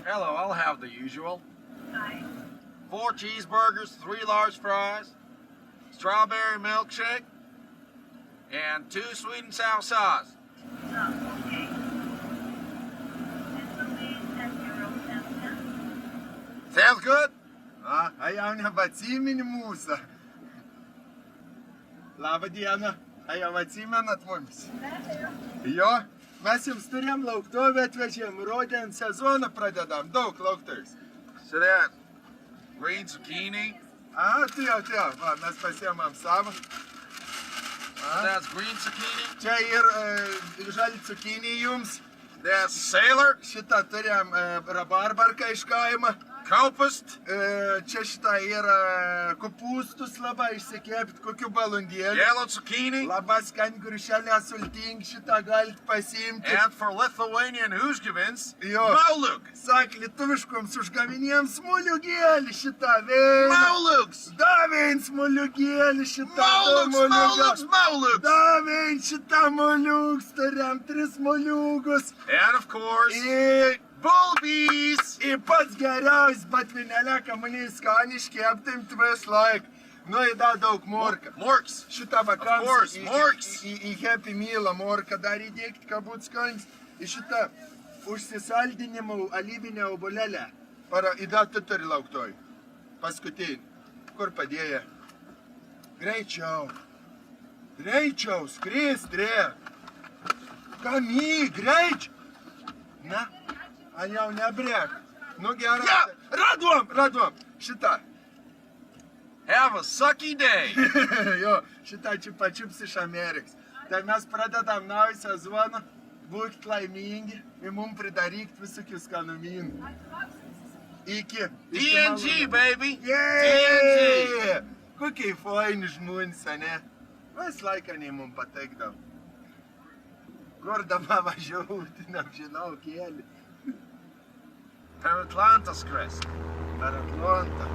Hello, I'll have the usual. Hi. 4 cheeseburgers, 3 large fries, strawberry milkshake, and 2 sweet and sour sauce. Oh, okay. €10.10. Sounds good? A jau nebeatsimeni mūsų. Labą dieną. A jau atsimenat mums? Be abejo. Jo, mes jums turėjom lauktuvę atvežėm, rodėm sezoną pradedam, daug lauktuvės. So that green zucchini, Tai jau, va, mes pasiemam savo. that's green zucchini, Čia ir žali cukinį jums. that's sailor, Šitą turėjom rabarbarką iš kaimo. kopust, Čia šitą yra kopūstus labai išsikepti, kokių balandėlių. yellow zucchini, Labai skani grįšelė sultink, šitą galit pasiimti. and for Lithuanian užgavins, Jo. Mauluk. Sak, lietuviškoms užgavinėms smuliugėlį šitą vėlį. Mauluks! Davėn smuliugėlį šitą. Mauluks! Mauluks! Davėn šitą muliuks, turiam 3 muliukus. And of course, Ir pats pats geriausias, bet vienelė, ką mane skaniai iškeptim tvis laik. Nu, įda daug morka. Morks. Šitą vakams course, morks. į Happy Mealą morką dar įdėkti, kad būt skanis. Į šitą užsisaldinimą alyvinę obuolėlę. Įda tu turi lauktoj. Paskutinį. Kur padėję? Greičiau. Greičiau, skristrė. Kamy, greičiau. Na, an jau nebrėk. Nu gerai. Ja. Radom. Šitą. Have a sucky day. Jo, šitą čiups iš Amerikos. Tai mes pradedam naują sezoną, būkit laimingi ir mums pridarykt visokius skanumynų. Iki DNG, baby. Yeah! Kokie faini žmonės, ne? Vis laiką nei mums pateikdavo. Kur dabar važiuoti, nežinau, kėlį. Per Atlantas crest. Per Atlantą.